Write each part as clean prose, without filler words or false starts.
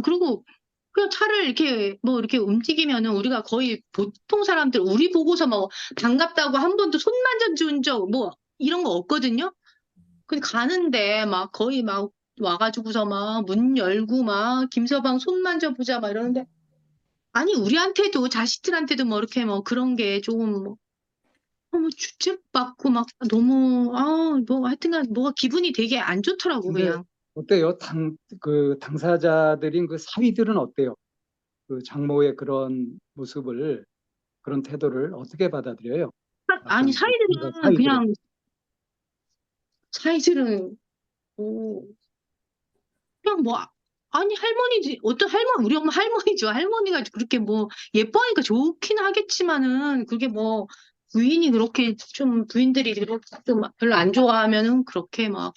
그리고 그냥 차를 이렇게 뭐 이렇게 움직이면은 우리가 거의 보통 사람들 우리 보고서 뭐 반갑다고 한 번도 손 만져준 적 뭐 이런 거 없거든요. 근데 가는데 막 거의 막 와가지고서 막 문 열고 막 김서방 손 만져보자 막 이러는데 아니 우리한테도 자식들한테도 뭐 이렇게 뭐 그런 게 조금 뭐 주책받고 막 너무 뭐 하여튼간 뭐가 기분이 되게 안 좋더라고 근데 그냥. 어때요? 당사자들인 그 사위들은 어때요? 그 장모의 그런 모습을, 그런 태도를 어떻게 받아들여요? 아니 막상 그 사이들은 사위들은. 그냥 사이들은 뭐 그냥 뭐 아니 할머니지 어떤 할머니 우리 엄마 할머니죠. 할머니가 그렇게 뭐 예뻐하니까 좋긴 하겠지만은 그게 뭐 부인이 그렇게 좀 부인들이 그렇게 좀 별로 안 좋아하면은 그렇게 막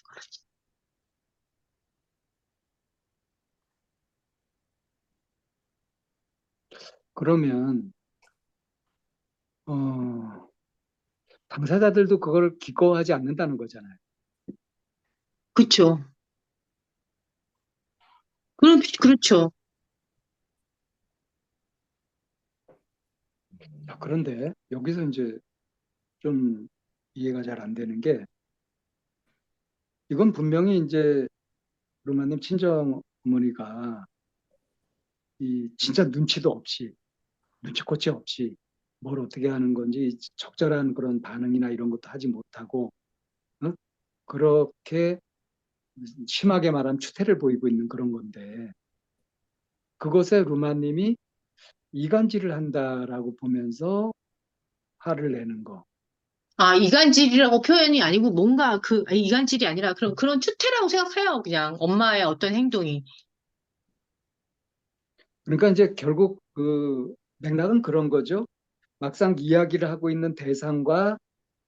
그러면, 어, 당사자들도 그걸 기꺼워하지 않는다는 거잖아요. 그쵸. 그렇죠. 자, 그런데 여기서 이제 좀 이해가 잘 안 되는 게, 이건 분명히 이제 루마님 친정 어머니가 이 진짜 눈치도 없이, 눈치코치 없이 뭘 어떻게 하는 건지 적절한 그런 반응이나 이런 것도 하지 못하고, 어? 그렇게 심하게 말하면 추태를 보이고 있는 그런 건데, 그것에 루마님이 이간질을 한다라고 보면서 화를 내는 거. 이간질이라고 표현이 아니고 뭔가 이간질이 아니라 그런 추태라고 생각해요. 그냥 엄마의 어떤 행동이. 그러니까 이제 결국 그 맥락은 그런 거죠. 막상 이야기를 하고 있는 대상과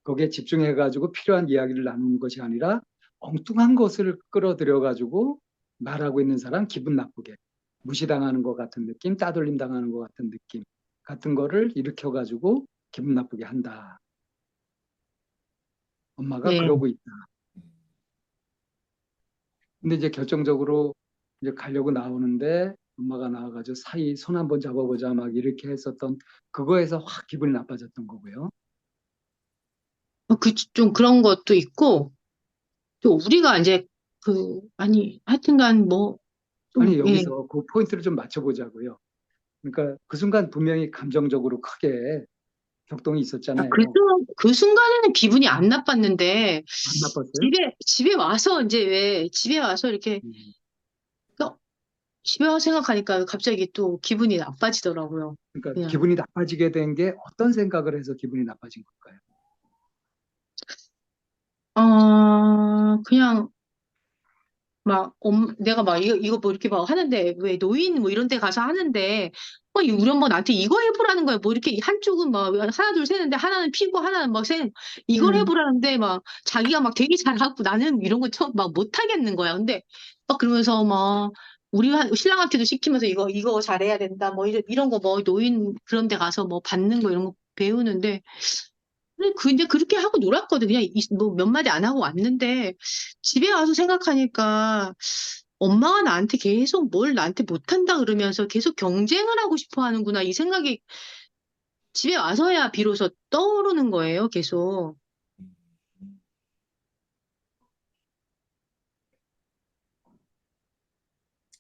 거기에 집중해가지고 필요한 이야기를 나누는 것이 아니라 엉뚱한 것을 끌어들여가지고 말하고 있는 사람 기분 나쁘게 무시당하는 것 같은 느낌, 따돌림 당하는 것 같은 느낌 같은 거를 일으켜가지고 기분 나쁘게 한다. 엄마가 네. 그러고 있다. 근데 이제 결정적으로 이제 가려고 나오는데 엄마가 나와가지고 사이 손 한번 잡아보자 막 이렇게 했었던 그거에서 확 기분이 나빠졌던 거고요. 좀 그런 것도 있고, 또 우리가 이제 하여튼간 뭐, 아니 예. 여기서 그 포인트를 좀 맞춰보자고요. 그러니까 그 순간 분명히 감정적으로 크게 격동이 있었잖아요. 그 순간에는 기분이 안 나빴는데, 안 나빴어요? 집에 와서 이제 왜, 집에 와서 이렇게, 음. 어, 집에 와서 생각하니까 갑자기 또 기분이 나빠지더라고요. 그러니까 그냥. 기분이 나빠지게 된 게 어떤 생각을 해서 기분이 나빠진 걸까요? 그냥, 내가 막 이거 뭐 이렇게 막 하는데, 왜 노인 뭐 이런 데 가서 하는데, 우리 엄마 나한테 이거 해보라는 거야. 뭐 이렇게 한쪽은 막 하나, 둘, 세는데 하나는 피고 하나는 막 이걸 음. 해보라는데 막 자기가 막 되게 잘하고 나는 이런 거 처음 막 못하겠는 거야. 근데 막 그러면서 막 신랑한테도 시키면서 이거 잘해야 된다. 뭐 이런 거 뭐 노인 그런 데 가서 뭐 받는 거 이런 거 배우는데, 근데 그렇게 하고 놀았거든. 그냥 뭐 몇 마디 안 하고 왔는데 집에 와서 생각하니까 엄마가 나한테 계속 뭘 나한테 못한다 그러면서 계속 경쟁을 하고 싶어 하는구나. 이 생각이 집에 와서야 비로소 떠오르는 거예요. 계속.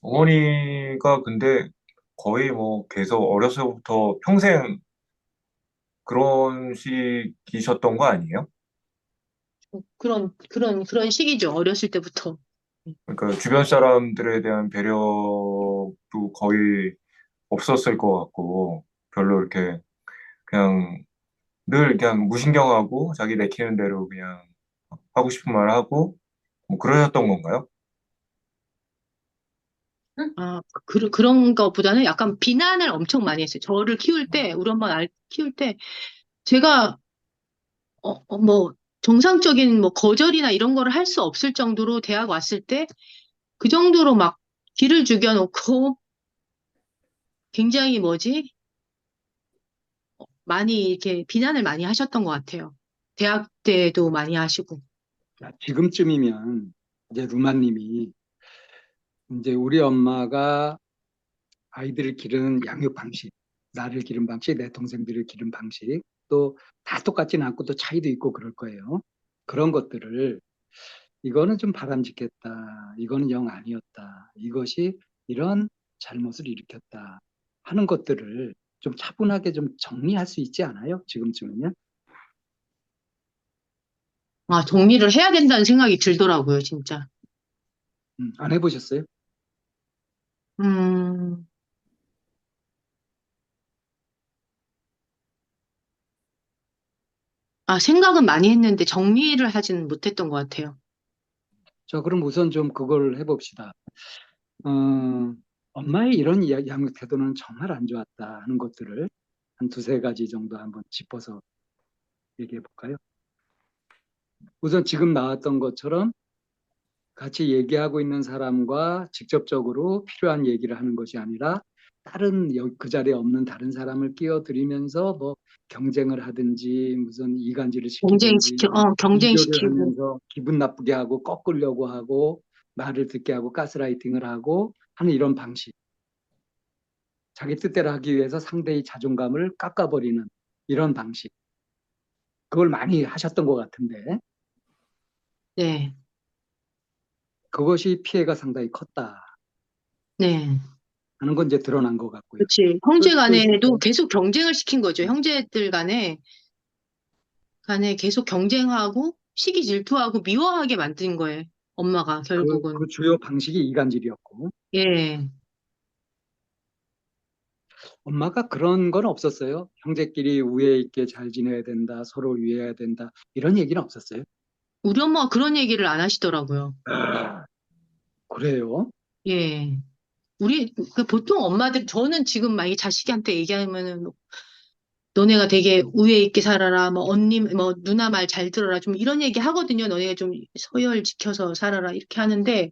어머니가 근데 거의 뭐 계속 어려서부터 평생 그런 식이셨던 거 아니에요? 그런 시기죠. 어렸을 때부터. 그러니까 주변 사람들에 대한 배려도 거의 없었을 것 같고, 별로 이렇게 그냥 늘 그냥 무신경하고 자기 내키는 대로 그냥 하고 싶은 말 하고, 뭐 그러셨던 건가요? 그런 것보다는 약간 비난을 엄청 많이 했어요. 저를 키울 때, 우리 엄마 날 키울 때, 제가 뭐, 정상적인 뭐 거절이나 이런 거를 할 수 없을 정도로 대학 왔을 때, 그 정도로 막 기를 죽여놓고 굉장히 많이 이렇게 비난을 많이 하셨던 것 같아요. 대학 때도 많이 하시고. 자, 지금쯤이면 이제 루마님이 이제 우리 엄마가 아이들을 기르는 양육 방식, 나를 기른 방식, 내 동생들을 기른 방식, 또 다 똑같지는 않고 또 차이도 있고 그럴 거예요. 그런 것들을 이거는 좀 바람직했다. 이거는 영 아니었다. 이것이 이런 잘못을 일으켰다. 하는 것들을 좀 차분하게 좀 정리할 수 있지 않아요? 지금쯤은요? 아, 정리를 해야 된다는 생각이 들더라고요, 진짜. 안 해보셨어요? 음, 아, 생각은 많이 했는데 정리를 하지는 못했던 것 같아요. 자, 그럼 우선 좀 그걸 해봅시다. 어, 엄마의 이런 양육 태도는 정말 안 좋았다 하는 것들을 한 두세 가지 정도 한번 짚어서 얘기해 볼까요? 우선 지금 나왔던 것처럼 같이 얘기하고 있는 사람과 직접적으로 필요한 얘기를 하는 것이 아니라 다른 그 자리에 없는 다른 사람을 끼어들이면서 뭐 경쟁을 하든지 무슨 이간질을 시키든지 비교를 경쟁시키고. 하면서 기분 나쁘게 하고 꺾으려고 하고 말을 듣게 하고 가스라이팅을 하고 하는 이런 방식. 자기 뜻대로 하기 위해서 상대의 자존감을 깎아버리는 이런 방식. 그걸 많이 하셨던 것 같은데 네, 그것이 피해가 상당히 컸다 네. 하는 건 이제 드러난 것 같고요. 그렇지. 또, 형제 또 있을까요? 간에도 계속 경쟁을 시킨 거죠. 형제들 간에 계속 경쟁하고 시기 질투하고 미워하게 만든 거예요. 엄마가 결국은. 그 주요 방식이 이간질이었고, 예. 엄마가 그런 건 없었어요. 형제끼리 우애 있게 잘 지내야 된다, 서로 위해야 된다, 이런 얘기는 없었어요. 우리 엄마가 그런 얘기를 안 하시더라고요. 아, 그래요? 예. 보통 엄마들, 저는 지금 막 이 자식한테 얘기하면은, 너네가 되게 우애 있게 살아라, 뭐, 언니, 뭐, 누나 말 잘 들어라, 좀 이런 얘기 하거든요. 너네가 좀 서열 지켜서 살아라, 이렇게 하는데,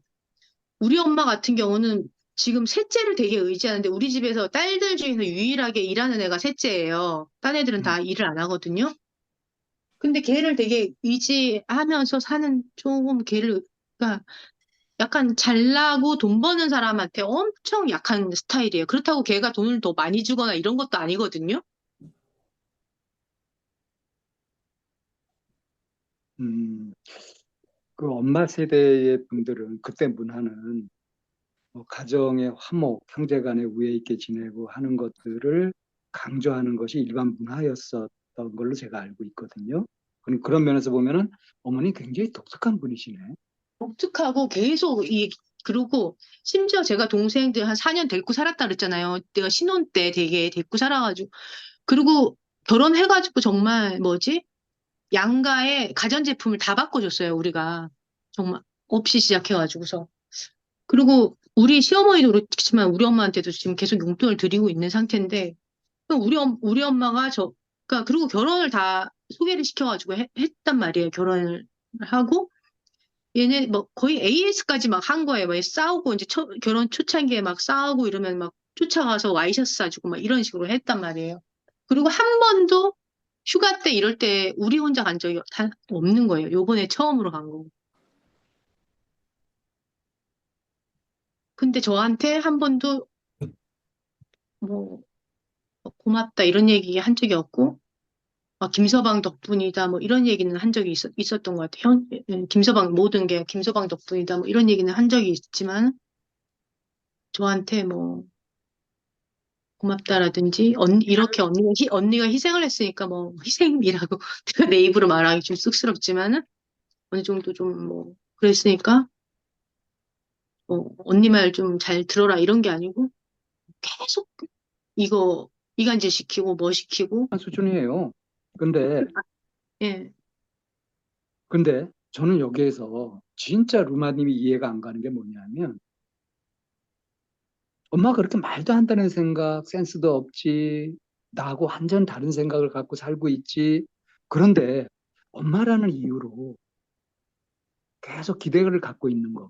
우리 엄마 같은 경우는 지금 셋째를 되게 의지하는데, 우리 집에서 딸들 중에서 유일하게 일하는 애가 셋째예요. 딴 애들은 음, 다 일을 안 하거든요. 근데 걔를 되게 의지하면서 사는 조금 그러니까 약간 잘나고 돈 버는 사람한테 엄청 약한 스타일이에요. 그렇다고 걔가 돈을 더 많이 주거나 이런 것도 아니거든요. 음, 그 엄마 세대의 분들은 그때 문화는 뭐 가정의 화목, 형제 간에 우애 있게 지내고 하는 것들을 강조하는 것이 일반 문화였었던 걸로 제가 알고 있거든요. 그런 면에서 보면은 어머니 굉장히 독특한 분이시네. 독특하고 계속 그리고 심지어 제가 동생들 한 4년 데리고 살았다 그랬잖아요. 내가 신혼 때 되게 데리고 살아가지고. 그리고 결혼해가지고 정말 뭐지? 양가에 가전제품을 다 바꿔줬어요, 우리가. 정말 없이 시작해가지고서. 그리고 우리 시어머니도 그렇지만 우리 엄마한테도 지금 계속 용돈을 드리고 있는 상태인데, 그럼 우리 엄마가 그러니까 그리고 결혼을 다 소개를 시켜가지고 했단 말이에요. 결혼을 하고, 얘네 뭐 거의 AS까지 막 한 거예요. 막 싸우고, 이제 결혼 초창기에 막 싸우고 이러면 막 쫓아가서 와이셔츠 사주고 막 이런 식으로 했단 말이에요. 그리고 한 번도 휴가 때 이럴 때 우리 혼자 간 적이 없는 거예요. 요번에 처음으로 간 거고. 근데 저한테 한 번도 뭐 고맙다 이런 얘기 한 적이 없고, 김서방 덕분이다, 뭐, 이런 얘기는 한 적이 있었던 것 같아요. 모든 게 김서방 덕분이다, 뭐, 이런 얘기는 한 적이 있지만, 저한테 뭐, 고맙다라든지, 이렇게 언니가 희생을 했으니까 뭐, 희생이라고, 내가 내 입으로 말하기 좀 쑥스럽지만은, 어느 정도 좀 뭐, 그랬으니까, 언니 말 좀 잘 들어라, 이런 게 아니고, 계속 이거, 이간질 시키고, 뭐 시키고, 한 수준이에요. 근데, 예. 근데 저는 여기에서 진짜 루마님이 이해가 안 가는 게 뭐냐면, 엄마가 그렇게 말도 안 되는 생각, 센스도 없지, 나하고 완전 다른 생각을 갖고 살고 있지. 그런데 엄마라는 이유로 계속 기대를 갖고 있는 거,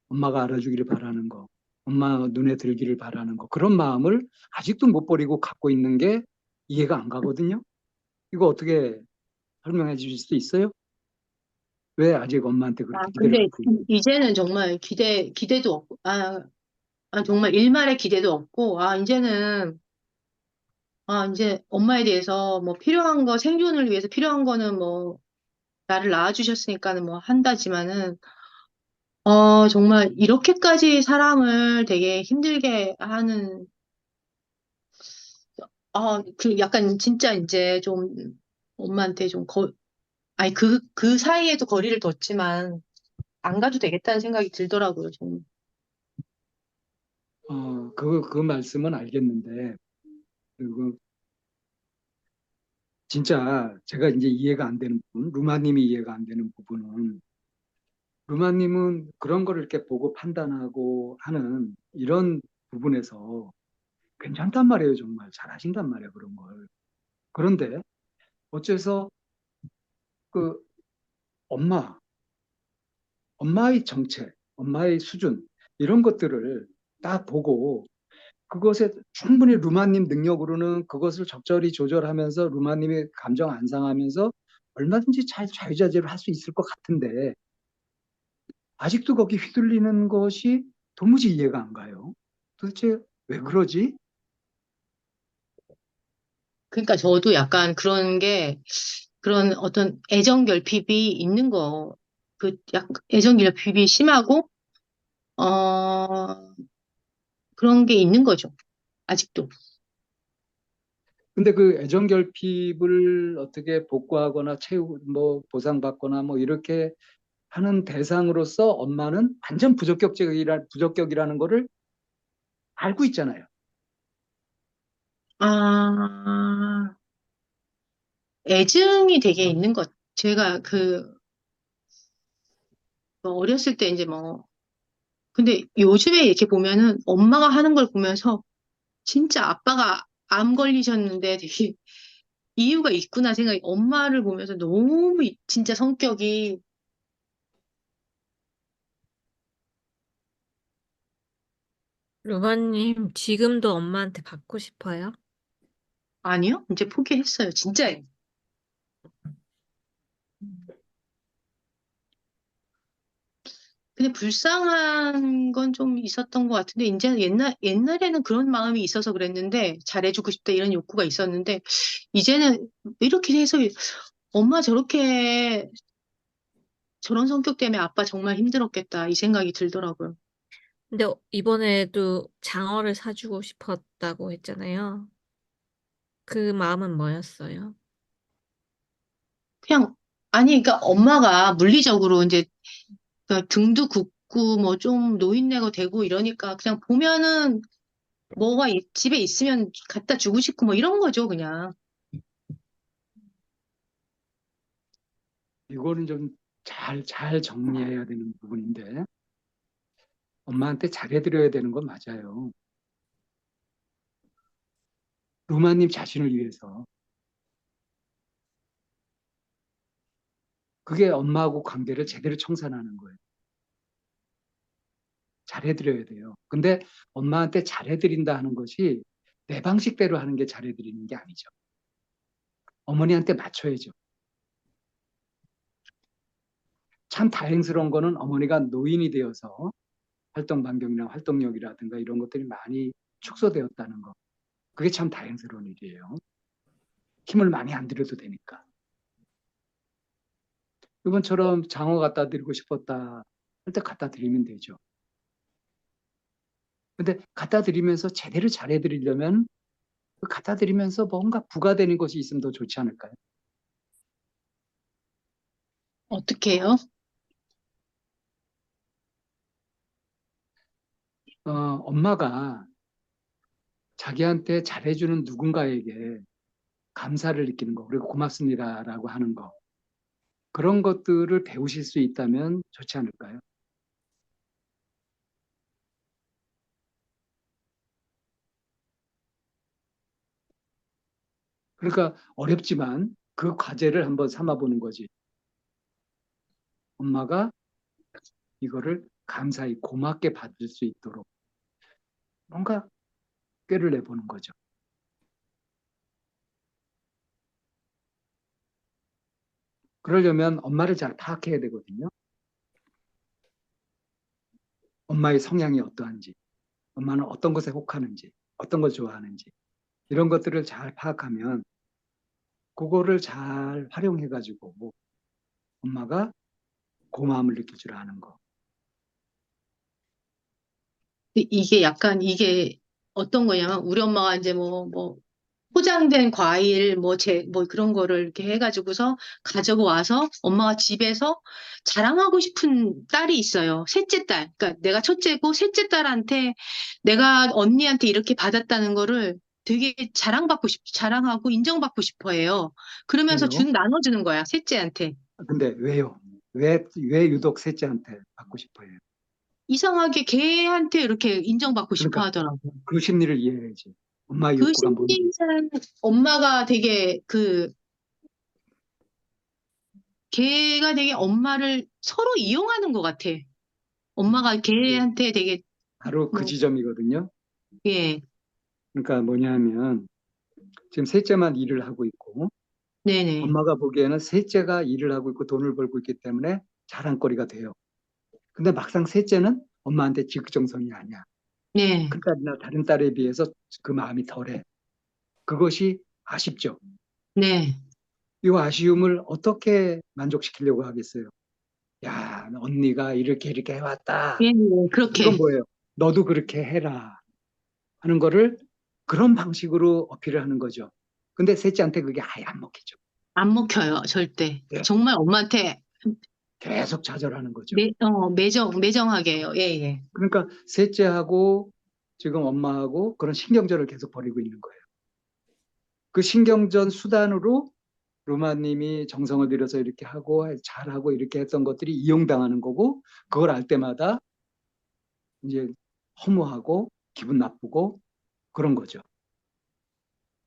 엄마가 알아주기를 바라는 거, 엄마 눈에 들기를 바라는 거, 그런 마음을 아직도 못 버리고 갖고 있는 게 이해가 안 가거든요. 이거 어떻게 설명해 주실 수 있어요? 왜 아직 엄마한테 그렇게 기대를 근데 갖고 있는지. 이제는 정말 기대도 없고, 정말 일말의 기대도 없고, 이제 엄마에 대해서 뭐 필요한 거, 생존을 위해서 필요한 거는 뭐, 나를 낳아주셨으니까는 뭐 한다지만은, 정말 이렇게까지 사람을 되게 힘들게 하는, 약간 진짜 이제 좀 엄마한테 그 사이에도 거리를 뒀지만, 안 가도 되겠다는 생각이 들더라고요, 저는. 그 말씀은 알겠는데, 그리고 진짜 제가 이제 이해가 안 되는 부분, 루마님이 이해가 안 되는 부분은, 루마님은 그런 거를 이렇게 보고 판단하고 하는 이런 부분에서 괜찮단 말이에요, 정말. 잘하신단 말이에요, 그런 걸. 그런데 어째서 그 엄마, 엄마의 정체, 엄마의 수준, 이런 것들을 딱 보고 그것에 충분히 루마님 능력으로는 그것을 적절히 조절하면서 루마님이 감정 안 상하면서 얼마든지 잘 자유자재로 할 수 있을 것 같은데 아직도 거기 휘둘리는 것이 도무지 이해가 안 가요. 도대체 왜 그러지? 그러니까 저도 약간 그런 어떤 애정 결핍이 있는 거, 애정 결핍이 심하고, 어, 그런 게 있는 거죠. 아직도. 근데 그 애정 결핍을 어떻게 복구하거나 뭐 보상받거나 뭐 이렇게 하는 대상으로서 엄마는 완전 부적격이라는 거를 알고 있잖아요. 아, 애증이 되게 있는 것. 제가 뭐 어렸을 때 이제 뭐, 근데 요즘에 이렇게 보면은 엄마가 하는 걸 보면서 진짜 아빠가 암 걸리셨는데 되게 이유가 있구나 생각이, 엄마를 보면서 너무 진짜 성격이, 루마님, 지금도 엄마한테 받고 싶어요? 아니요? 이제 포기했어요. 진짜예요. 근데 불쌍한 건 좀 있었던 것 같은데, 이제 옛날에는 그런 마음이 있어서 그랬는데, 잘해주고 싶다 이런 욕구가 있었는데, 이제는 이렇게 해서 엄마 저런 성격 때문에 아빠 정말 힘들었겠다 이 생각이 들더라고요. 근데 이번에도 장어를 사주고 싶었다고 했잖아요. 그 마음은 뭐였어요? 그냥, 아니, 그러니까 엄마가 물리적으로 이제 그 등도 굽고 뭐 좀 노인네가 되고 이러니까 그냥 보면은 집에 있으면 갖다 주고 싶고 뭐 이런 거죠, 그냥. 이거는 좀 잘 정리해야 되는 부분인데 엄마한테 잘해드려야 되는 건 맞아요. 루마님 자신을 위해서. 그게 엄마하고 관계를 제대로 청산하는 거예요. 잘해드려야 돼요. 근데 엄마한테 잘해드린다 하는 것이 내 방식대로 하는 게 잘해드리는 게 아니죠. 어머니한테 맞춰야죠. 참 다행스러운 거는 어머니가 노인이 되어서 활동 반경이나 활동력이라든가 이런 것들이 많이 축소되었다는 거. 그게 참 다행스러운 일이에요. 힘을 많이 안 들여도 되니까. 이번처럼 장어 갖다 드리고 싶었다 할 때 갖다 드리면 되죠. 근데 갖다 드리면서 제대로 잘해 드리려면 그 갖다 드리면서 뭔가 부가되는 것이 있으면 더 좋지 않을까요? 어떻게 해요? 엄마가 자기한테 잘해주는 누군가에게 감사를 느끼는 거, 그리고 고맙습니다라고 하는 거, 그런 것들을 배우실 수 있다면 좋지 않을까요? 그러니까 어렵지만 그 과제를 한번 삼아보는 거지. 엄마가 이거를 감사히 고맙게 받을 수 있도록 뭔가 꾀를 내보는 거죠. 그러려면 엄마를 잘 파악해야 되거든요. 엄마의 성향이 어떠한지. 엄마는 어떤 것에 혹하는지, 어떤 걸 좋아하는지, 이런 것들을 잘 파악하면 그거를 잘 활용해가지고 엄마가 고마움을 느낄 줄 아는 거. 이게 약간 이게 어떤 거냐면 우리 엄마가 이제 뭐 포장된 과일 뭐 그런 거를 이렇게 해가지고서 가지고 와서 엄마가 집에서 자랑하고 싶은 딸이 있어요. 셋째 딸. 그러니까 내가 첫째고 셋째 딸한테 내가 언니한테 이렇게 받았다는 거를 되게 자랑하고 인정받고 싶어 해요. 그러면서 왜요? 나눠주는 거야, 셋째한테. 근데 왜요? 왜 유독 셋째한테 받고 싶어 해요? 이상하게 걔한테 이렇게 인정받고 싶어 그러니까 하더라고요. 그 심리를 이해해야지. 엄마의 그 욕구가 뭔지. 심리는 엄마가 되게 걔가 되게 엄마를 서로 이용하는 것 같아. 엄마가 그게 걔한테 되게, 바로 그 뭐, 지점이거든요. 예, 그러니까 뭐냐면 지금 셋째만 일을 하고 있고 네네, 엄마가 보기에는 셋째가 일을 하고 있고 돈을 벌고 있기 때문에 자랑거리가 돼요. 근데 막상 셋째는 엄마한테 지극정성이 아니야. 네, 큰 딸이나 다른 딸에 비해서 그 마음이 덜해. 그것이 아쉽죠. 네, 이 아쉬움을 어떻게 만족시키려고 하겠어요? 야, 언니가 이렇게 해왔다. 예, 예, 이건 그렇게 뭐예요? 너도 그렇게 해라. 하는 거를 그런 방식으로 어필을 하는 거죠. 근데 셋째한테 그게 아예 안 먹히죠. 안 먹혀요, 절대. 예, 정말 엄마한테 계속 좌절하는 거죠. 매정하게 해요. 예, 예. 그러니까 셋째하고 지금 엄마하고 그런 신경전을 계속 벌이고 있는 거예요. 그 신경전 수단으로 루마님이 정성을 들여서 이렇게 하고 잘하고 이렇게 했던 것들이 이용당하는 거고 그걸 알 때마다 이제 허무하고 기분 나쁘고 그런 거죠.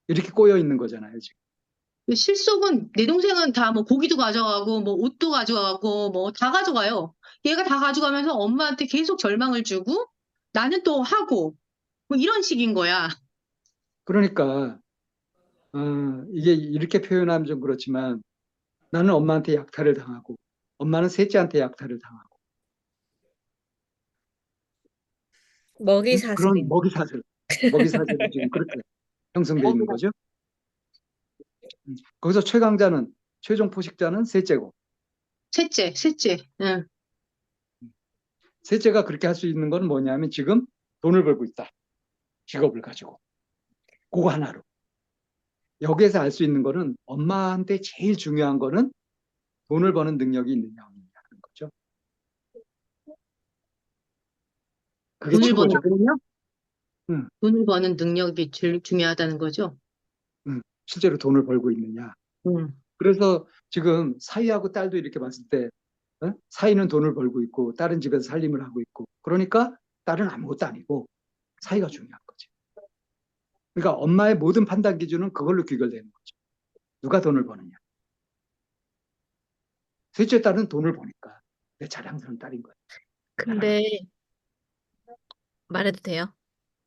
이렇게 꼬여 있는 거잖아요, 지금. 그 실속은, 내 동생은 다 뭐 고기도 가져가고, 뭐 옷도 가져가고, 뭐 다 가져가요. 얘가 다 가져가면서 엄마한테 계속 절망을 주고, 나는 또 하고, 뭐 이런 식인 거야. 그러니까 이게 이렇게 표현하면 좀 그렇지만 나는 엄마한테 약탈을 당하고 엄마는 셋째한테 약탈을 당하고 먹이 응? 그런 사슬인. 먹이사슬이 지금 그렇게 형성되어 있는 거죠. 거기서 최강자는 최종 포식자는 셋째고 셋째. 응. 셋째가 그렇게 할 수 있는 건 뭐냐면 지금 돈을 벌고 있다. 직업을 가지고 그거 하나로 여기에서 알 수 있는 거는 엄마한테 제일 중요한 거는 돈을 버는 능력이 있느냐 없느냐는 거죠. 그게 돈을 버는 최고죠. 능력? 응, 돈을 버는 능력이 제일 중요하다는 거죠. 응. 실제로 돈을 벌고 있느냐. 응. 그래서 지금 사위하고 딸도 이렇게 봤을 때 사위는 돈을 벌고 있고 다른 집에서 살림을 하고 있고 그러니까 딸은 아무것도 아니고 사위가 중요한 거지. 그러니까 엄마의 모든 판단 기준은 그걸로 귀결되는 거죠. 누가 돈을 버느냐. 셋째 딸은 돈을 버니까 내 자랑스러운 딸인 거예요. 근데 말해도 돼요?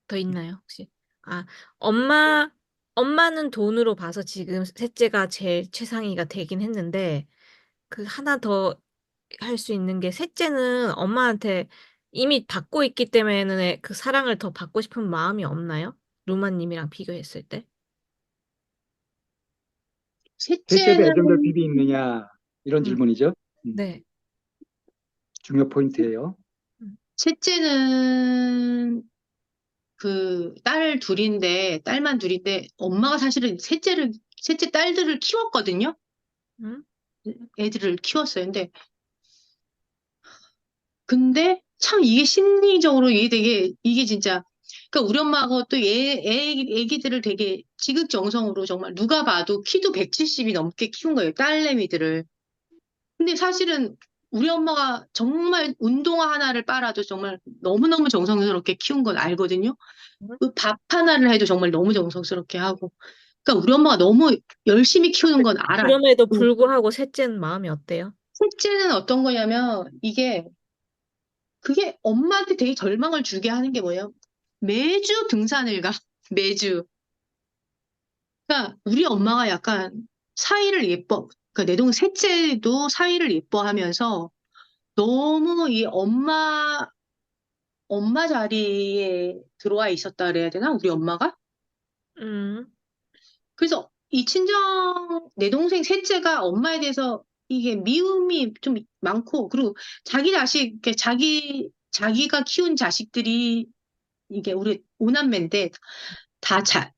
더 있나요, 혹시? 아, 엄마, 엄마는 돈으로 봐서 지금 셋째가 제일 최상위가 되긴 했는데, 그 하나 더 할 수 있는 게 셋째는 엄마한테 이미 받고 있기 때문에 그 사랑을 더 받고 싶은 마음이 없나요? 루마님이랑 비교했을 때? 셋째도 셋째는, 애정결핍이 있느냐 이런 음, 질문이죠. 네. 중요 포인트예요. 음, 셋째는 딸만 둘인데, 엄마가 사실은 셋째 딸들을 키웠거든요? 음, 애들을 키웠어요. 근데 참 이게 심리적으로 이게 진짜, 그러니까 우리 엄마하고 또 애기들을 되게 지극정성으로 정말 누가 봐도 키도 170이 넘게 키운 거예요. 딸내미들을. 근데 사실은 우리 엄마가 정말 운동화 하나를 빨아도 정말 너무너무 정성스럽게 키운 건 알거든요. 그 밥 하나를 해도 정말 너무 정성스럽게 하고. 그러니까 우리 엄마가 너무 열심히 키우는 건 알아. 그럼에도 음. 불구하고 셋째는 마음이 어때요? 셋째는 어떤 거냐면 그게 엄마한테 되게 절망을 주게 하는 게 뭐예요? 매주 등산을 가. 매주. 그러니까 우리 엄마가 약간 그러니까 내 동생 셋째도 사위를 예뻐하면서 너무 이 엄마 자리에 들어와 있었다 그래야 되나? 우리 엄마가? 음, 그래서 이 내 동생 셋째가 엄마에 대해서 이게 미움이 좀 많고, 그리고 자기 자식, 이렇게 자기가 키운 자식들이 이게 우리 오남매인데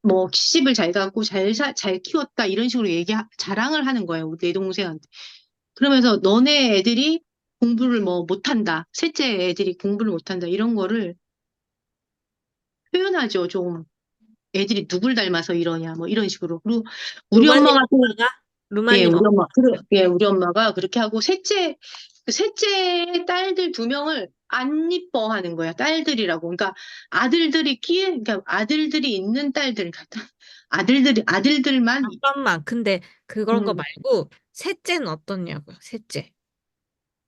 뭐 시집을 잘 가고 잘 키웠다 이런 식으로 자랑을 하는 거예요. 우리 내 동생한테. 그러면서 너네 애들이 공부를 뭐 못한다. 셋째 애들이 공부를 못한다. 이런 거를 표현하죠. 좀 애들이 누굴 닮아서 이러냐. 뭐 이런 식으로. 그리고 우리 루마님 엄마가 또 엄마가? 예, 루마님 엄마. 예, 우리 엄마가 그렇게 하고 셋째 딸들 두 명을 안 이뻐하는 거야. 딸들이라고. 그러니까 그러니까 아들들이 있는 딸들, 그러니까 아들들만, 잠깐만. 근데 그런 거 음, 말고 셋째는 어떻냐고요? 셋째.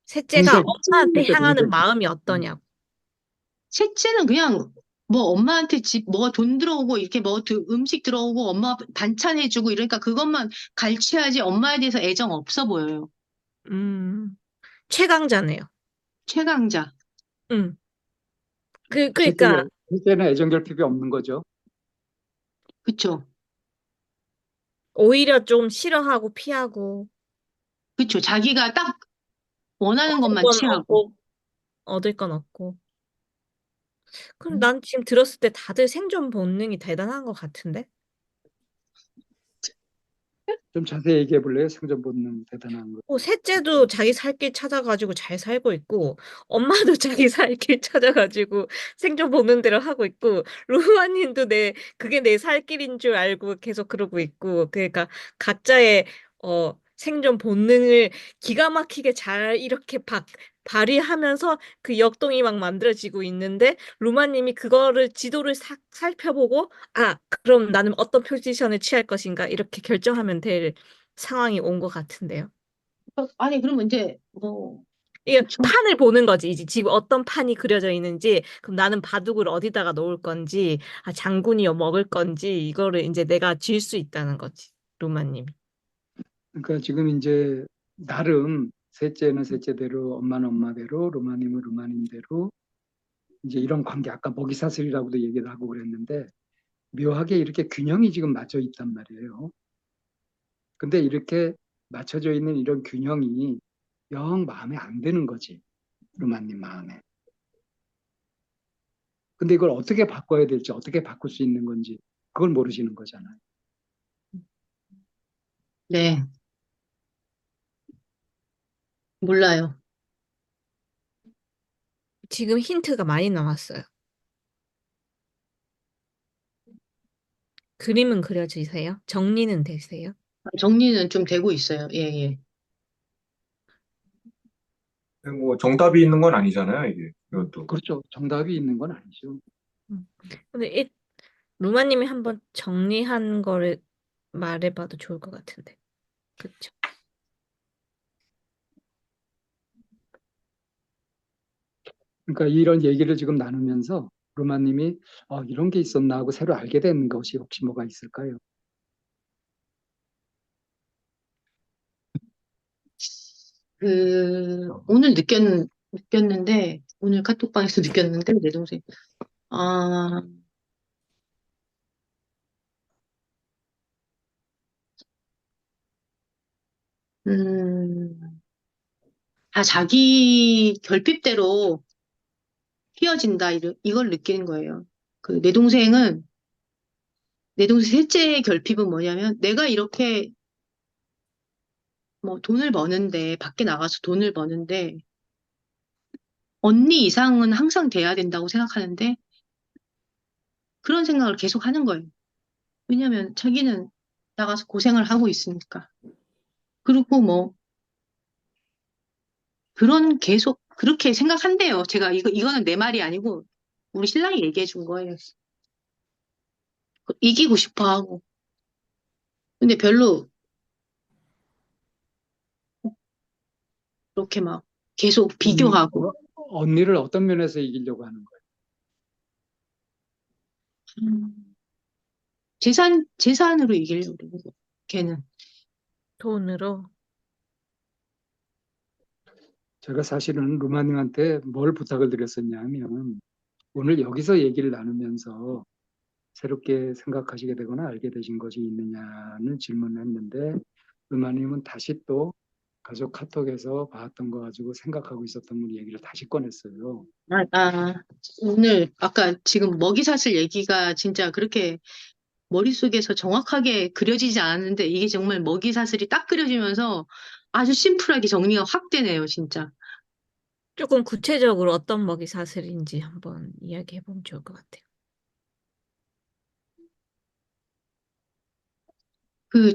셋째가 동생, 엄마한테 셋째 향하는 동생. 마음이 음. 어떠냐고. 셋째는 그냥 뭐 엄마한테 뭐 돈 들어오고 이렇게 뭐 음식 들어오고 엄마 반찬 해주고 이러니까 그것만 갈취하지 엄마에 대해서 애정 없어 보여요. 음, 최강자네요. 최강자. 음. 그러니까 셋째는 애정 결핍이 없는 거죠. 그쵸? 오히려 좀 싫어하고 피하고 그쵸? 자기가 딱 원하는 얻을 것만 건 취하고. 얻고 얻을 건 없고. 그럼 난 지금 들었을 때 다들 생존 본능이 대단한 것 같은데? 좀 자세히 얘기해 볼래요? 생존 본능 대단한 거. 셋째도 자기 살 길 찾아가지고 잘 살고 있고, 엄마도 자기 살 길 찾아가지고 생존 보는 대로 하고 있고, 루마님도 그게 내 살 길인 줄 알고 계속 그러고 있고, 그러니까 각자의, 생존 본능을 기가 막히게 잘 이렇게 발휘하면서 그 역동이 막 만들어지고 있는데, 루마님이 그거를 지도를 살펴보고, 아, 그럼 나는 어떤 포지션을 취할 것인가, 이렇게 결정하면 될 상황이 온 것 같은데요. 아니, 그러면 이제, 뭐, 이게 그쵸. 판을 보는 거지. 이제 지금 어떤 판이 그려져 있는지, 그럼 나는 바둑을 어디다가 놓을 건지, 아, 장군이 먹을 건지, 이거를 이제 내가 질 수 있다는 거지. 로마님이. 그러니까 지금 이제 나름 셋째는 셋째대로, 엄마는 엄마대로, 루마님은 루마님대로 이제 이런 관계 아까 먹이사슬이라고도 얘기를 하고 그랬는데 묘하게 이렇게 균형이 지금 맞춰 있단 말이에요. 근데 이렇게 맞춰져 있는 이런 균형이 영 마음에 안 드는 거지. 루마님 마음에. 근데 이걸 어떻게 바꿔야 될지, 어떻게 바꿀 수 있는 건지 그걸 모르시는 거잖아요. 네, 몰라요. 지금 힌트가 많이 나왔어요. 그림은 그려지세요? 정리는 되세요? 정리는 좀 되고 있어요. 예, 예. 뭐 정답이 있는 건 아니잖아요, 이게. 이것도. 그렇죠. 정답이 있는 건 아니죠. 음. 근데 루마님이 한번 정리한 거를 말해봐도 좋을 것 같은데. 그쵸? 그러니까 이런 얘기를 지금 나누면서 루마님이 이런 게 있었나 하고 새로 알게 된 것이 혹시 뭐가 있을까요? 오늘 느꼈는데, 오늘 카톡방에서 느꼈는데, 내 동생. 아, 음, 다 자기 결핍대로 휘어진다, 이걸 느끼는 거예요. 내 동생 셋째의 결핍은 뭐냐면, 내가 이렇게 뭐 밖에 나가서 돈을 버는데, 언니 이상은 항상 돼야 된다고 생각하는데, 그런 생각을 계속 하는 거예요. 왜냐면 자기는 나가서 고생을 하고 있으니까. 그리고 뭐, 계속 그렇게 생각한대요. 제가 이거는 내 말이 아니고, 우리 신랑이 얘기해 준 거예요. 이기고 싶어 하고. 근데 별로 그렇게 막 계속 비교하고. 언니를 어떤 면에서 이기려고 하는 거예요? 음, 재산으로 이기려고 그러고, 걔는. 돈으로. 제가 사실은 루마님한테 뭘 부탁을 드렸었냐면 오늘 여기서 얘기를 나누면서 새롭게 생각하시게 되거나 알게 되신 것이 있느냐는 질문을 했는데, 루마님은 다시 또 가족 카톡에서 봤던 거 가지고 생각하고 있었던 분 얘기를 다시 꺼냈어요. 오늘 아까 지금 먹이사슬 얘기가 진짜 그렇게 머릿속에서 정확하게 그려지지 않았는데 이게 정말 먹이사슬이 딱 그려지면서 아주 심플하게 정리가 확 되네요, 진짜. 조금 구체적으로 어떤 먹이 사슬인지 한번 이야기해 보면 좋을 것 같아요. 그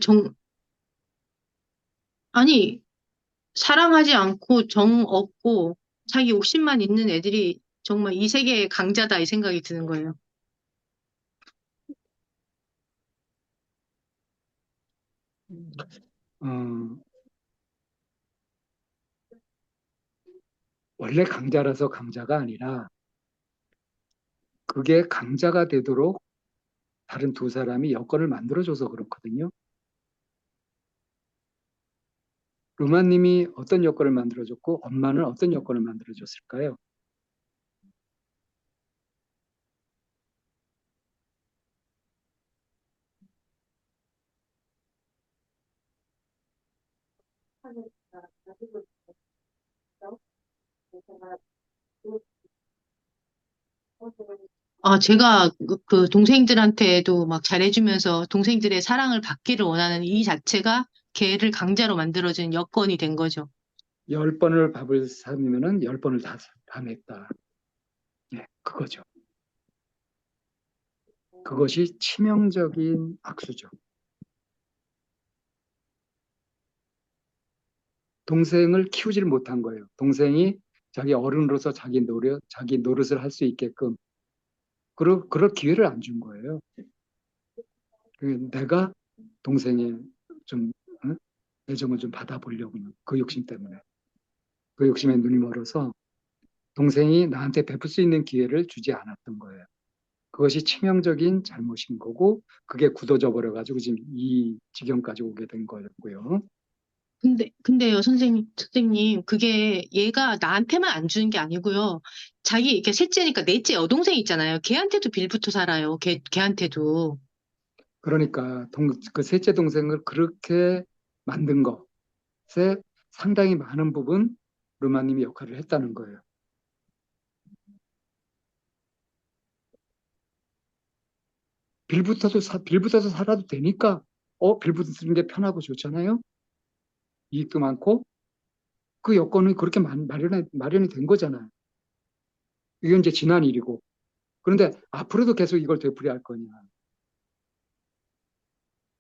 아니, 사랑하지 않고 정 없고 자기 욕심만 있는 애들이 정말 이 세계의 강자다 이 생각이 드는 거예요. 음. 어, 원래 강자라서 강자가 아니라 그게 강자가 되도록 다른 두 사람이 여건을 만들어줘서 그렇거든요. 루마님이 어떤 여건을 만들어줬고 엄마는 어떤 여건을 만들어줬을까요? 제가 그 동생들한테도 막 잘해주면서 동생들의 사랑을 받기를 원하는 이 자체가 걔를 강자로 만들어준 여건이 된 거죠. 10번을 밥을 사면은 10번을 다 냈다. 네, 그거죠. 그것이 치명적인 악수죠. 동생을 키우질 못한 거예요. 동생이 자기 어른으로서 자기 노릇을 할 수 있게끔 그럴 기회를 안 준 거예요. 내가 동생의 좀 애정을 좀 받아보려고는 그 욕심 때문에 그 욕심에 눈이 멀어서 동생이 나한테 베풀 수 있는 기회를 주지 않았던 거예요. 그것이 치명적인 잘못인 거고 그게 굳어져 버려가지고 지금 이 지경까지 오게 된 거였고요. 근데요, 선생님, 그게 얘가 나한테만 안 주는 게 아니고요. 이렇게 셋째니까 넷째 여동생 있잖아요. 걔한테도 빌붙어 살아요. 걔한테도. 그러니까 그 셋째 동생을 그렇게 만든 것에 상당히 많은 부분 루마님이 역할을 했다는 거예요. 빌붙어서 살아도 되니까 빌붙는 게 편하고 좋잖아요. 이익도 많고 그 여건이 그렇게 마련이 된 거잖아요. 이건 이제 지난 일이고. 그런데 앞으로도 계속 이걸 되풀이할 거냐.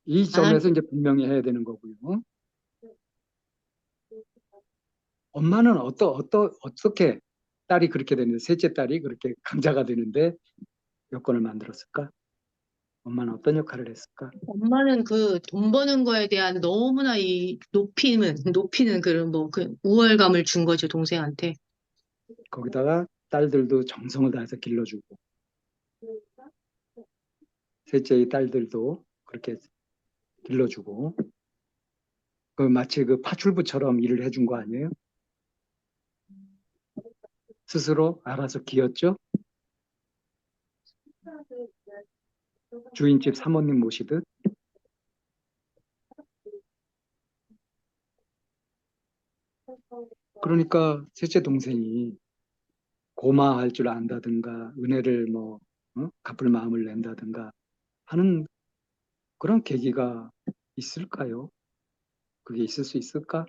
이 아, 점에서 이제 분명히 해야 되는 거고요. 엄마는 어떻게 딸이 그렇게 되는데, 셋째 딸이 그렇게 강자가 되는데 여건을 만들었을까? 엄마는 어떤 역할을 했을까? 엄마는 그 돈 버는 거에 대한 너무나 이 높이는 그런 그 우월감을 준 거죠, 동생한테. 거기다가 딸들도 정성을 다해서 길러주고, 셋째의 딸들도 그렇게 길러주고, 마치 그 파출부처럼 일을 해준 거 아니에요? 스스로 알아서 기었죠? 주인집 사모님 모시듯. 그러니까 셋째 동생이 고마할 줄 안다든가, 은혜를 갚을 마음을 낸다든가 하는 그런 계기가 있을까요? 그게 있을 수 있을까?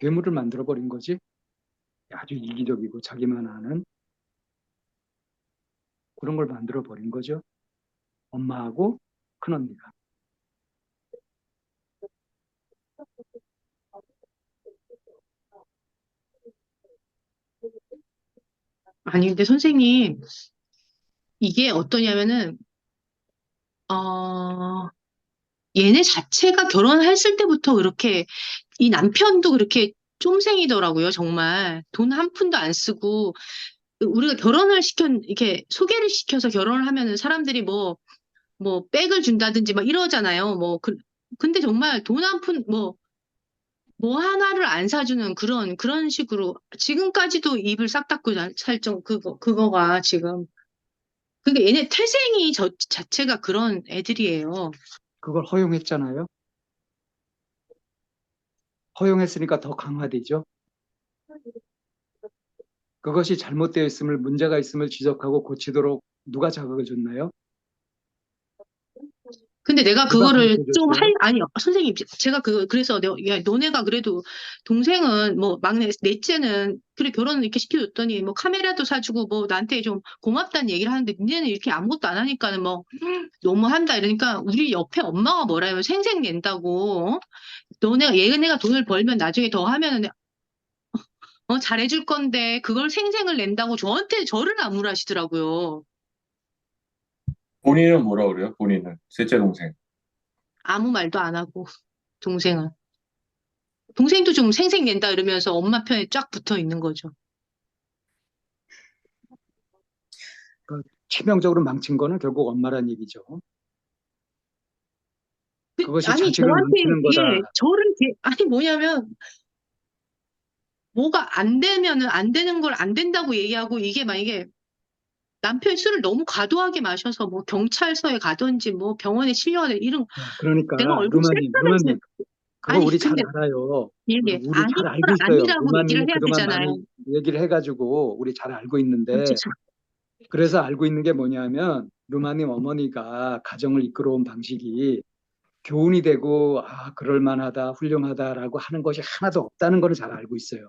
괴물을 만들어버린 거지. 아주 이기적이고 자기만 아는 그런 걸 만들어버린 거죠. 엄마하고 큰언니가. 아니, 근데 선생님, 이게 어떠냐면은, 어, 얘네 자체가 결혼했을 때부터 그렇게, 이 남편도 그렇게 쫌생이더라고요, 정말. 돈 한 푼도 안 쓰고, 우리가 이렇게 소개를 시켜서 결혼을 하면은 사람들이 백을 준다든지 막 이러잖아요. 근데 정말 돈 한 푼, 뭐 하나를 안 사주는 그런 식으로 지금까지도 입을 싹 닫고 살정 그거가 지금 그러니까 얘네 태생이 자체가 그런 애들이에요. 그걸 허용했잖아요. 허용했으니까 더 강화되죠. 그것이 잘못되어 있음을, 문제가 있음을 지적하고 고치도록 누가 자극을 줬나요? 근데 내가 누가 그거를 가르쳐 좀 줬어요? 아니, 선생님, 제가 그래서 내가, 야, 너네가 그래도 동생은 뭐, 넷째는, 그래, 결혼을 이렇게 시켜줬더니, 뭐, 카메라도 사주고, 뭐, 나한테 좀 고맙다는 얘기를 하는데, 니네는 이렇게 아무것도 안 하니까는 뭐, 너무한다. 이러니까, 우리 옆에 엄마가 뭐라 해요? 생색 낸다고. 어? 얘네가 돈을 벌면 나중에 더 하면은, 잘해줄 건데, 그걸 생색을 낸다고 저를 나무라시더라고요. 본인은 뭐라 그래요? 본인은 셋째 동생. 아무 말도 안 하고, 동생은. 동생도 좀 생색 낸다 이러면서 엄마 편에 쫙 붙어 있는 거죠. 그 치명적으로 망친 거는 결국 엄마란 얘기죠. 그것이 아니, 자식을 저한테, 망치는 예, 거다. 아니, 뭐냐면, 뭐가 안 되면은 안 되는 걸 안 된다고 얘기하고, 이게 만약에 남편이 술을 너무 과도하게 마셔서 뭐 경찰서에 가든지 뭐 병원에 실려가든 이런, 그러니까 내가 얼굴 루마님, 칠까면서, 그거 아니, 우리 잘 근데, 알아요. 예, 예, 우리 아닌 잘 걸 알고 있어요. 아니라고 얘기를 루마님은 해야 그동안 되잖아요. 많이 얘기를 해가지고 우리 잘 알고 있는데, 진짜. 그래서 알고 있는 게 뭐냐면 루마님 어머니가 가정을 이끌어온 방식이 교훈이 되고 그럴 만하다, 훌륭하다라고 하는 것이 하나도 없다는 거는 잘 알고 있어요.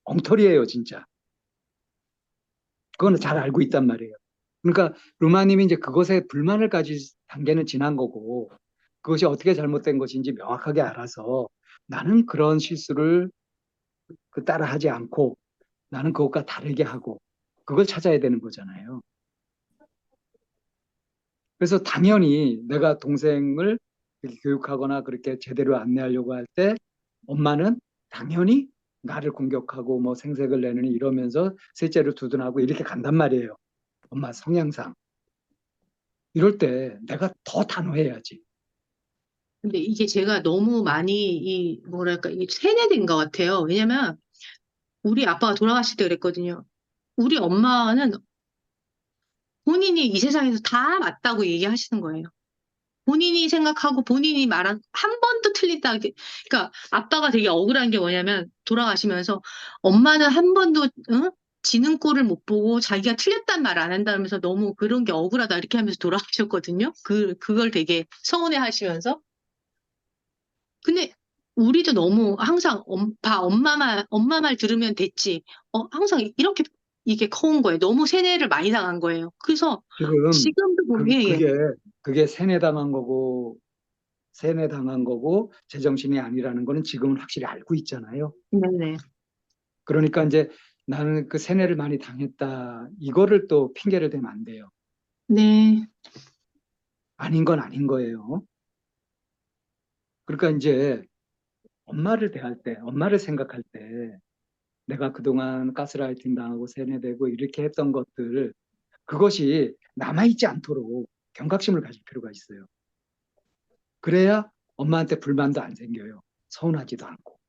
엉터리예요, 진짜. 그거는 잘 알고 있단 말이에요. 그러니까 루마님이 이제 그것에 불만을 가질 단계는 지난 거고 그것이 어떻게 잘못된 것인지 명확하게 알아서 나는 그런 실수를 따라 하지 않고 나는 그것과 다르게 하고 그걸 찾아야 되는 거잖아요. 그래서 당연히 내가 동생을 이렇게 교육하거나 그렇게 제대로 안내하려고 할 때 엄마는 당연히 나를 공격하고 뭐 생색을 내느니 이러면서 셋째를 두둔하고 이렇게 간단 말이에요. 엄마 성향상. 이럴 때 내가 더 단호해야지. 근데 이게 제가 너무 많이 뭐랄까, 이게 세뇌된 것 같아요. 왜냐면 우리 아빠가 돌아가실 때 그랬거든요. 우리 엄마는 본인이 이 세상에서 다 맞다고 얘기하시는 거예요. 본인이 생각하고 본인이 말한 한 번도 틀리다. 그러니까 아빠가 되게 억울한 게 뭐냐면 돌아가시면서 엄마는 한 번도 지는 꼴을 못 보고 자기가 틀렸단 말 안 한다면서 너무 그런 게 억울하다 이렇게 하면서 돌아가셨거든요. 그걸 되게 서운해 하시면서. 근데 우리도 너무 항상 엄마 말 들으면 됐지. 항상 이렇게 이게 커온 거예요. 너무 세뇌를 많이 당한 거예요. 그래서 지금 지금도 보면 예, 예. 그게 세뇌당한 거고 제정신이 아니라는 거는 지금은 확실히 알고 있잖아요. 네네. 그러니까 이제 나는 그 세뇌를 많이 당했다. 이거를 또 핑계를 대면 안 돼요. 네. 아닌 건 아닌 거예요. 그러니까 이제 엄마를 대할 때, 엄마를 생각할 때 내가 그동안 가스라이팅 당하고 세뇌되고 이렇게 했던 것들 그것이 남아있지 않도록 경각심을 가질 필요가 있어요. 그래야 엄마한테 불만도 안 생겨요. 서운하지도 않고.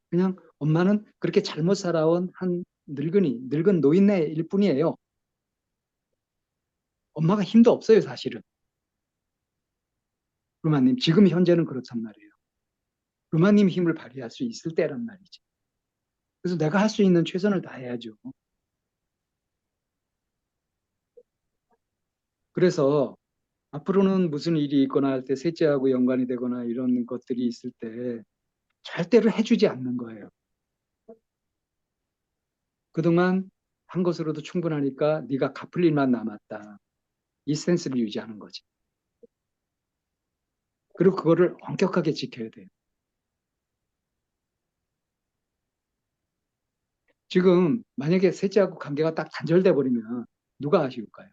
그냥 엄마는 그렇게 잘못 살아온 한 늙은 노인네일 뿐이에요. 엄마가 힘도 없어요, 사실은. 루마님, 지금 현재는 그렇단 말이에요. 루마님 힘을 발휘할 수 있을 때란 말이지. 그래서 내가 할 수 있는 최선을 다해야죠. 그래서 앞으로는 무슨 일이 있거나 할 때 셋째하고 연관이 되거나 이런 것들이 있을 때 절대로 해주지 않는 거예요. 그동안 한 것으로도 충분하니까 네가 갚을 일만 남았다. 이 센스를 유지하는 거지. 그리고 그거를 엄격하게 지켜야 돼요. 지금 만약에 셋째하고 관계가 딱 단절돼 버리면 누가 아쉬울까요?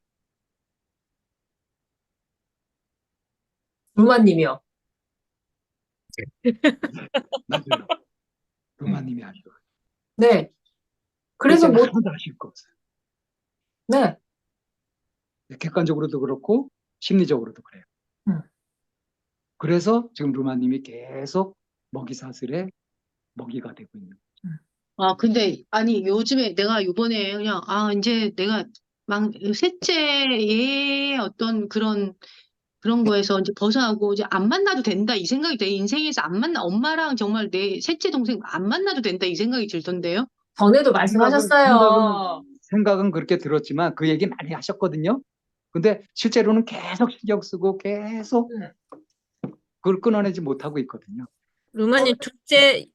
루마님이요. 맞아요. 루마님이 아쉬워요. 네. 그래서 셋째는 뭐, 하나도 아쉬울 거 없어요. 네. 객관적으로도 그렇고 심리적으로도 그래요. 음. 그래서 지금 루마님이 계속 먹이 사슬의 먹이가 되고 있는. 아, 근데, 아니, 요즘에 내가 요번에 그냥, 이제 내가 막, 셋째의 어떤 그런 거에서 이제 벗어나고 이제 안 만나도 된다 이 생각이 내 인생에서 안 만나, 엄마랑 정말 내 셋째 동생 안 만나도 된다 이 생각이 들던데요. 전에도 생각은 말씀하셨어요. 생각은 그렇게 들었지만 그 얘기 많이 하셨거든요. 근데 실제로는 계속 신경 쓰고 계속 음. 그걸 끊어내지 못하고 있거든요. 루마님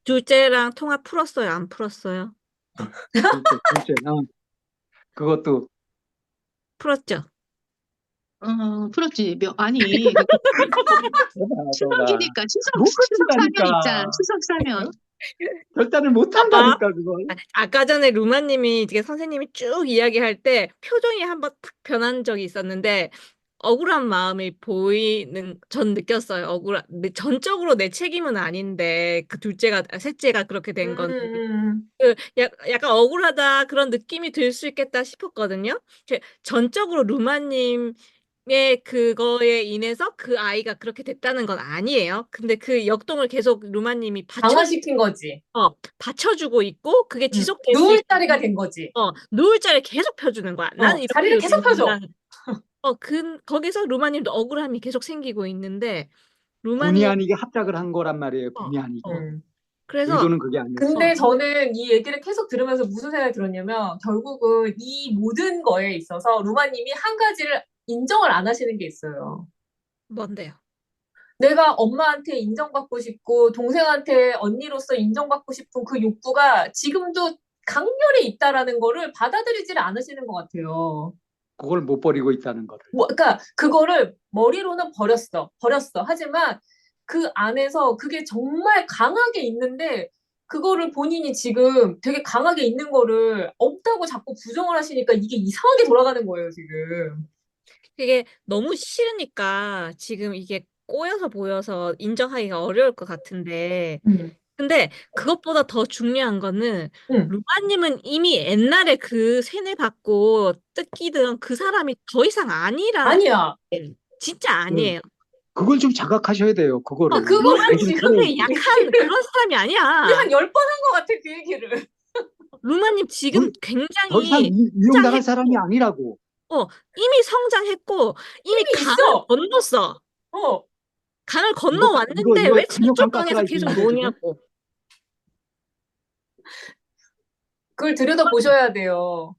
둘째랑 통화 풀었어요? 안 풀었어요? 둘째, 그것도 풀었죠? 풀었지. 아니, 추석이니까, 못 추석 사면 있잖아. 끊긴다니까. 추석 사면. 결단을 못 봐봐. 한다니까 그걸. 아까 전에 루마님이 이게 선생님이 쭉 이야기할 때 표정이 한번 탁 변한 적이 있었는데 억울한 마음이 보이는 전 느꼈어요. 전적으로 내 책임은 아닌데 그 셋째가 그렇게 된 건 약간 억울하다 그런 느낌이 들 수 있겠다 싶었거든요. 전적으로 루마님의 그거에 인해서 그 아이가 그렇게 됐다는 건 아니에요. 근데 그 역동을 계속 루마님이 강화시킨 거지. 받쳐주고 있고 그게 지속될 수 누울 있 자리가 된 거지. 누울 자리를 계속 펴주는 거야. 나는 이렇게 자리를 계속 펴줘. 거기서 루마님도 억울함이 계속 생기고 있는데 본의 루마님 아니게 합작을 한 거란 말이에요. 본의 아니게. 그래서 의도는 그게 아니었어. 근데 저는 이 얘기를 계속 들으면서 무슨 생각이 들었냐면 결국은 이 모든 거에 있어서 루마님이 한 가지를 인정을 안 하시는 게 있어요. 뭔데요? 내가 엄마한테 인정받고 싶고 동생한테 언니로서 인정받고 싶은 그 욕구가 지금도 강렬히 있다라는 거를 받아들이지를 않으시는 것 같아요. 그걸 못 버리고 있다는 거를. 그러니까 그거를 머리로는 버렸어. 하지만 그 안에서 그게 정말 강하게 있는데 그거를 본인이 지금 되게 강하게 있는 거를 없다고 자꾸 부정을 하시니까 이게 이상하게 돌아가는 거예요, 지금. 그게 너무 싫으니까 지금 이게 꼬여서 보여서 인정하기가 어려울 것 같은데 근데 그것보다 더 중요한 거는 루마님은 이미 옛날에 그 세뇌받고 뜯기던 그 사람이 더 이상 아니야. 진짜 아니에요. 그걸 좀 자각하셔야 돼요. 그거를. 그거를 정신 지금 차려야지. 그렇게 약한 그런 사람이 우리 아니야. 한 10번 한 것 같아, 그 얘기를. 루마님 지금 더 이상 굉장히 이용당할 사람이 아니라고. 이미 성장했고 이미 힘이 강을 있어. 건넜어. 어. 강을 건너왔는데 이거 왜 강력한 저쪽 강에서 계속 가스라이팅인데, 지금? 노냐고. 그걸 들여다보셔야 돼요.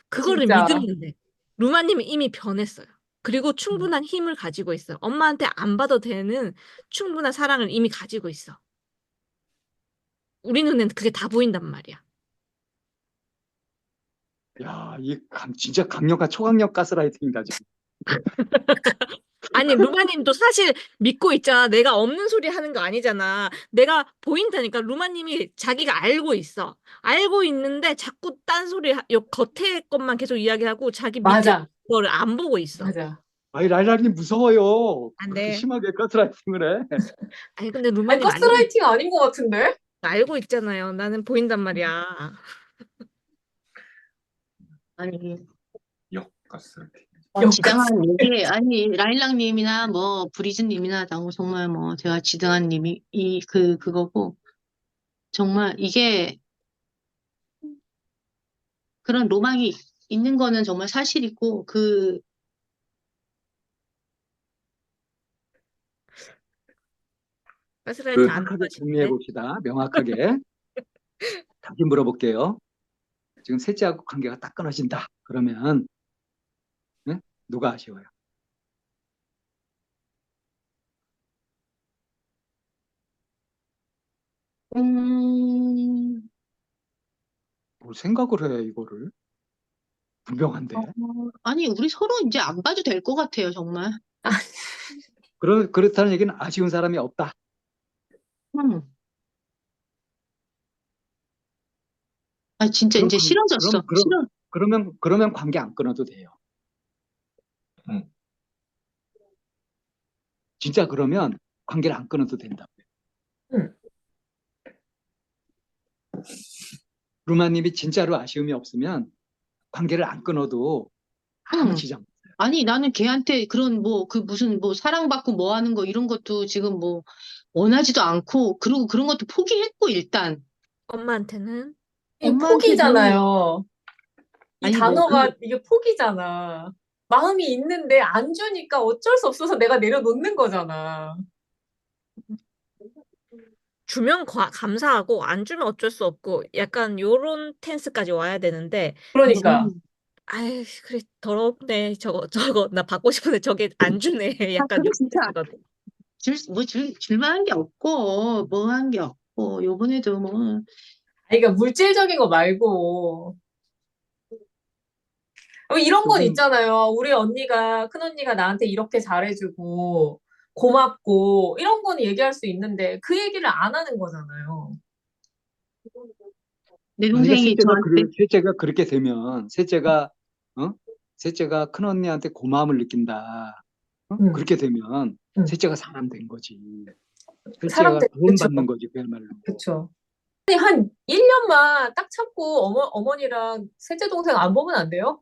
그거를 진짜. 믿으면 돼. 루마님은 이미 변했어요. 그리고 충분한 힘을 가지고 있어요. 엄마한테 안 받아도 되는 충분한 사랑을 이미 가지고 있어. 우리 눈엔 그게 다 보인단 말이야. 야, 진짜 강력한 초강력 가스라이팅이다, 지금. 아니, 루마님도 사실 믿고 있잖아. 내가 없는 소리 하는 거 아니잖아. 내가 보인다니까. 루마님이 자기가 알고 있어. 알고 있는데 자꾸 딴소리, 요 겉에 것만 계속 이야기하고 자기 밑에 맞아. 거를 안 보고 있어. 맞아. 아니, 라이라님 무서워요. 안 그렇게 돼. 심하게 가스라이팅을 해. 아니, 근데 아니, 루마님 가스라이팅 아닌 것 같은데? 알고 있잖아요. 나는 보인단 말이야. 아니, 역가스라이팅. 지당한 얘기, 아니, 라일락님이나 뭐, 브리즈님이나 정말 뭐, 제가 지당한 님이, 그거고, 정말 이게 그런 로망이 있는 거는 정말 사실이고, 가스라이팅 안 명확하게 정리해 하시는데. 봅시다. 명확하게. 다시 물어볼게요. 지금 셋째하고 관계가 딱 끊어진다. 그러면 네? 누가 아쉬워요? 뭘 생각을 해, 이거를? 분명한데. 아니, 우리 서로 이제 안 봐도 될 것 같아요, 정말. 그렇다는 얘기는 아쉬운 사람이 없다. 음. 아, 진짜 그럼 이제 싫어졌어. 그러면 관계 안 끊어도 돼요. 음. 진짜 그러면 관계를 안 끊어도 된다고요. 루마님이 진짜로 아쉬움이 없으면 관계를 안 끊어도 아무 지장 없어요. 아니, 나는 걔한테 그런 무슨 사랑받고 뭐 하는 거 이런 것도 지금 원하지도 않고, 그리고 그런 것도 포기했고, 일단. 엄마한테는 이게 엄마한테도, 포기잖아요. 이 아니, 뭐, 단어가 이게 포기잖아. 마음이 있는데 안 주니까 어쩔 수 없어서 내가 내려놓는 거잖아. 주면 감사하고 안 주면 어쩔 수 없고 약간 요런 텐스까지 와야 되는데 그러니까. 아이 그래 더럽네 저거 나 받고 싶은데 저게 안 주네 약간 그럼 요 진짜, 텐스거든. 줄만한 게 없고, 뭐 한 게 없고, 요번에도 뭐, 아니, 그러니까 물질적인 거 말고 이런 건 조금 있잖아요. 우리 언니가, 큰 언니가 나한테 이렇게 잘해주고, 고맙고, 이런 거는 얘기할 수 있는데, 그 얘기를 안 하는 거잖아요. 내 그러니까 동생이 저한테, 셋째가 그렇게 되면 어? 셋째가 큰 언니한테 고마움을 느낀다. 응, 그렇게 되면 응. 셋째가 사람 된 거지. 셋째가 사람들, 그쵸, 구원받는 거지, 그야말로. 그쵸. 아니, 한 1년만 딱 참고 어머니랑 셋째 동생 안 보면 안 돼요?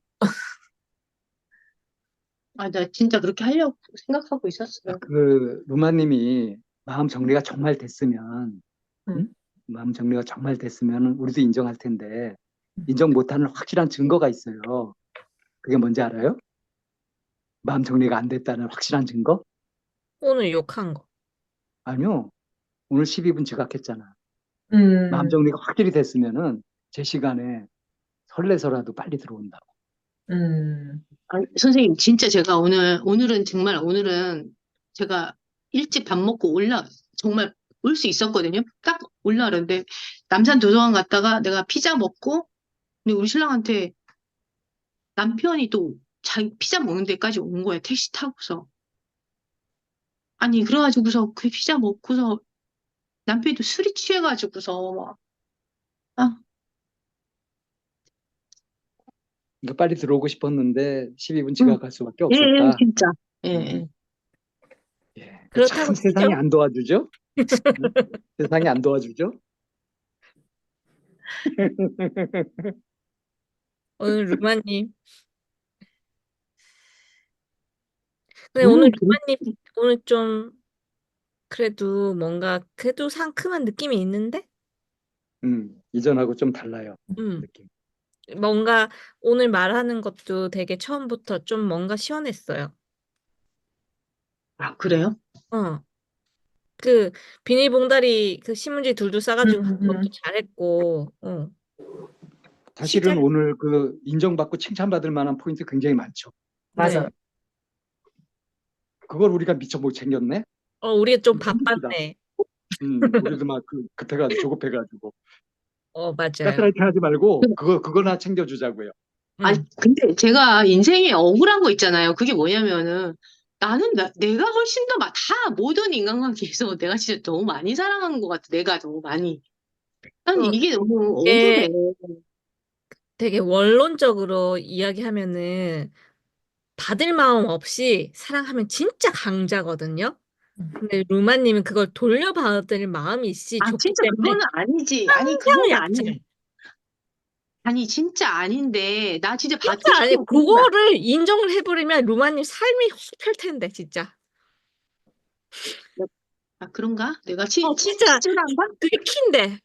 아, 나 진짜 그렇게 하려고 생각하고 있었어요. 그 루마님이 마음 정리가 정말 됐으면, 응. 응? 마음 정리가 정말 됐으면 우리도 인정할 텐데 인정 못하는 확실한 증거가 있어요. 그게 뭔지 알아요? 마음 정리가 안 됐다는 확실한 증거? 오늘 욕한 거. 아니요. 오늘 12분 지각했잖아. 마음 음, 정리가 확실히 됐으면은 제 시간에 설레서라도 빨리 들어온다고. 음, 아니, 선생님, 진짜 제가 오늘은 제가 일찍 밥 먹고 정말 올 수 있었거든요. 딱 올라오는데, 남산 도서관 갔다가 내가 피자 먹고, 근데 우리 신랑한테 남편이 또 자기 피자 먹는 데까지 온 거야, 택시 타고서. 아니, 그래가지고서 그 피자 먹고서 남편이 또 술이 취해가지고서 막, 아, 그러니까 빨리 들어오고 싶었는데 12분 응, 지각할 수밖에 예, 예, 없었다. 진짜. 예, 음, 예. 예. 그렇다고 참 세상이 치죠. 안 도와주죠? 응? 세상이 안 도와주죠? 오늘 루마님. 근데 오늘 저는 루마님 오늘 좀 그래도 뭔가 그래도 상큼한 느낌이 있는데? 이전하고 좀 달라요. 음. 느낌. 뭔가 오늘 말하는 것도 되게 처음부터 좀 뭔가 시원했어요. 아, 그래요? 어. 그 비닐봉다리 그 신문지 둘둘 싸가지고 하는 것도 음. 잘했고, 사실은 시작. 오늘 그 인정받고 칭찬받을 만한 포인트 굉장히 많죠. 맞아. 네. 그걸 우리가 미처 못 챙겼네? 우리가 좀 힘듭니다. 바빴네. 우리도 막 급해가지고 조급해가지고 맞아요. 가스라이팅 하지 말고 그거나 챙겨주자고요. 아, 응. 근데 제가 인생에 억울한 거 있잖아요. 그게 뭐냐면은 내가 훨씬 더 다 모든 인간관계에서 내가 진짜 너무 많이 사랑하는 것 같아. 내가 너무 많이. 아니, 어, 이게 너무 억울해. 이게 되게 원론적으로 이야기하면은 받을 마음 없이 사랑하면 진짜 강자거든요. 근데 루마님은 그걸 돌려받을 마음이 있이 아, 좋기 진짜 때문에 그거는 아니지. 아니, 항상 그건 아니. 약자예요. 아니, 진짜 아닌데. 나 진짜 받고 진짜 아니 싶은 그거야. 그거를 인정을 해버리면 루마님 삶이 확 펼 텐데 진짜. 아, 그런가? 내가 진짜 찌질한가? 그게 키인데.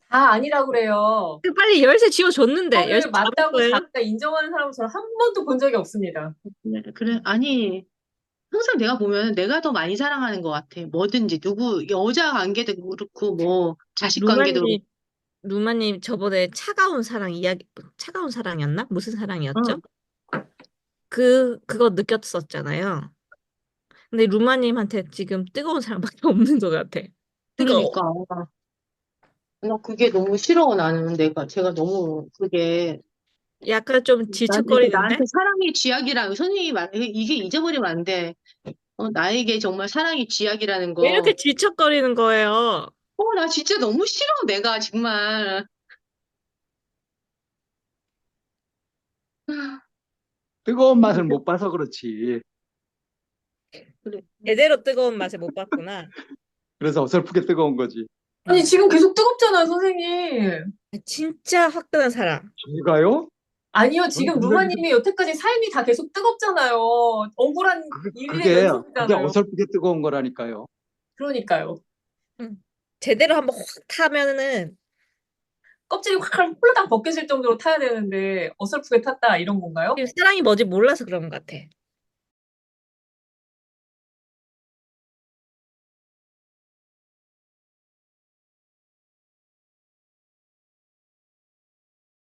다 아니라고 그래요. 빨리 열쇠 지워줬는데 열쇠 저를 잡을 맞다고 거예요? 자기가 인정하는 사람은 저는 한 번도 본 적이 없습니다. 그래, 그래. 아니, 항상 내가 보면 내가 더 많이 사랑하는 것 같아. 뭐든지, 여자 관계도 그렇고, 뭐, 자식 관계도 그렇고. 루마님 루마님 저번에 차가운 사랑이었나? 무슨 사랑이었죠? 응, 그거 느꼈었잖아요. 근데 루마님한테 지금 뜨거운 사랑밖에 없는 것 같아. 뜨거워. 그러니까. 나 그게 너무 싫어, 나는. 제가 너무, 그게, 약간 좀 나한테 질척거리는데? 사랑이 쥐약이라, 선생님이 이게 잊어버리면 안 돼. 나에게 정말 사랑이 쥐약이라는 왜 이렇게 거. 질척거리는 거예요? 나 진짜 너무 싫어, 내가, 정말. 뜨거운 맛을 못 봐서 그렇지. 그래. 제대로 뜨거운 맛을 못 봤구나. 그래서 어설프게 뜨거운 거지. 아니, 지금 계속 뜨겁잖아요, 선생님. 진짜 화끈한 사랑. 제가요? 아니요, 전 지금 분명히 루마님이 여태까지 삶이 다 계속 뜨겁잖아요. 억울한 일의 그게 연속이잖아요. 어설프게 뜨거운 거라니까요. 그러니까요. 제대로 한번 확 타면은 껍질이 확 홀라당 벗겨질 정도로 타야 되는데 어설프게 탔다 이런 건가요? 사랑이 뭔지 몰라서 그런 것 같아.